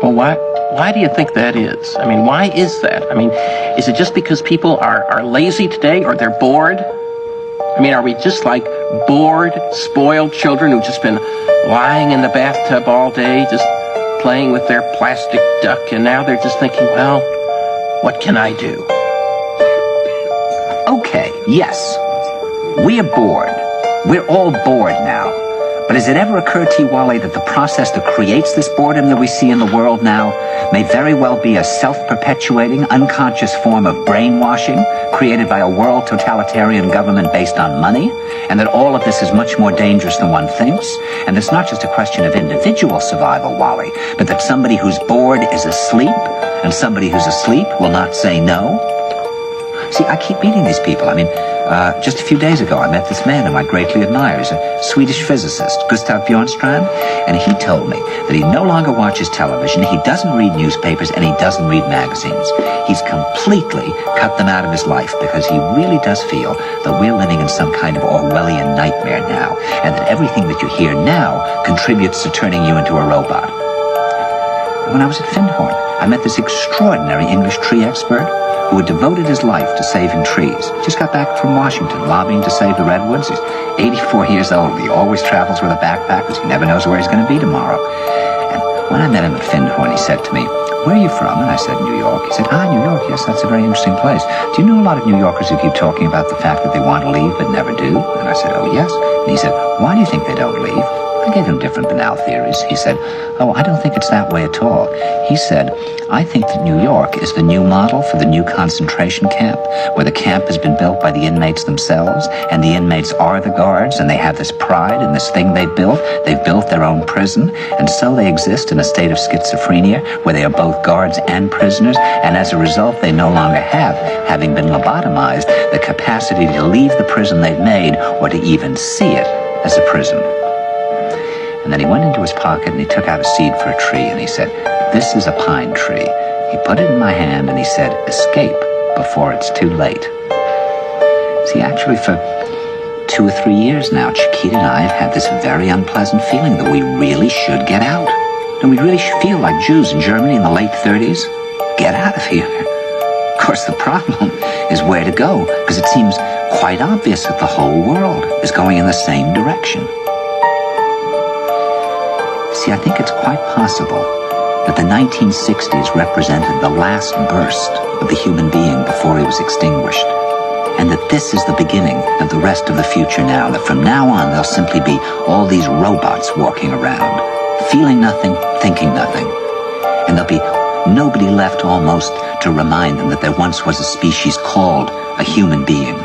Well, why do you think that is? I mean, why is that? I mean, is it just because people are lazy today, or they're bored? I mean, are we just like bored, spoiled children who've just been lying in the bathtub all day, just playing with their plastic duck, and now they're just thinking, well, what can I do? Okay, yes. We are bored. We're all bored now. But has it ever occurred to you, Wally, that the process that creates this boredom that we see in the world now may very well be a self-perpetuating, unconscious form of brainwashing created by a world totalitarian government based on money, and that all of this is much more dangerous than one thinks, and it's not just a question of individual survival, Wally, but that somebody who's bored is asleep, and somebody who's asleep will not say no? See, I keep meeting these people. I mean, just a few days ago, I met this man whom I greatly admire. He's a Swedish physicist, Gustav Bjornstrand, and he told me that he no longer watches television, he doesn't read newspapers, and he doesn't read magazines. He's completely cut them out of his life because he really does feel that we're living in some kind of Orwellian nightmare now, and that everything that you hear now contributes to turning you into a robot. When I was at Findhorn, I met this extraordinary English tree expert who had devoted his life to saving trees. Just got back from Washington, lobbying to save the redwoods. He's 84 years old. He always travels with a backpack because he never knows where he's going to be tomorrow. And when I met him at Findhorn, he said to me, "Where are you from?" And I said, "New York." He said, "New York, yes, that's a very interesting place. Do you know a lot of New Yorkers who keep talking about the fact that they want to leave but never do?" And I said, "Oh, yes." And he said, "Why do you think they don't leave?" I gave him different banal theories. He said, "Oh, I don't think it's that way at all." He said, "I think that New York is the new model for the new concentration camp, where the camp has been built by the inmates themselves, and the inmates are the guards, and they have this pride in this thing they've built. They've built their own prison, and so they exist in a state of schizophrenia, where they are both guards and prisoners, and as a result, they no longer have, having been lobotomized, the capacity to leave the prison they've made, or to even see it as a prison." And then he went into his pocket and he took out a seed for a tree and he said, "This is a pine tree." He put it in my hand and he said, "Escape before it's too late." See, actually for 2 or 3 years now, Chiquita and I have had this very unpleasant feeling that we really should get out. And we really should feel like Jews in Germany in the late 30s. Get out of here. Of course, the problem is where to go, because it seems quite obvious that the whole world is going in the same direction. See, I think it's quite possible that the 1960s represented the last burst of the human being before he was extinguished, and that this is the beginning of the rest of the future now, that from now on there'll simply be all these robots walking around, feeling nothing, thinking nothing, and there'll be nobody left almost to remind them that there once was a species called a human being,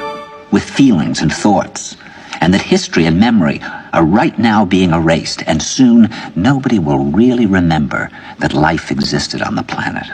with feelings and thoughts, and that history and memory are right now being erased, and soon nobody will really remember that life existed on the planet.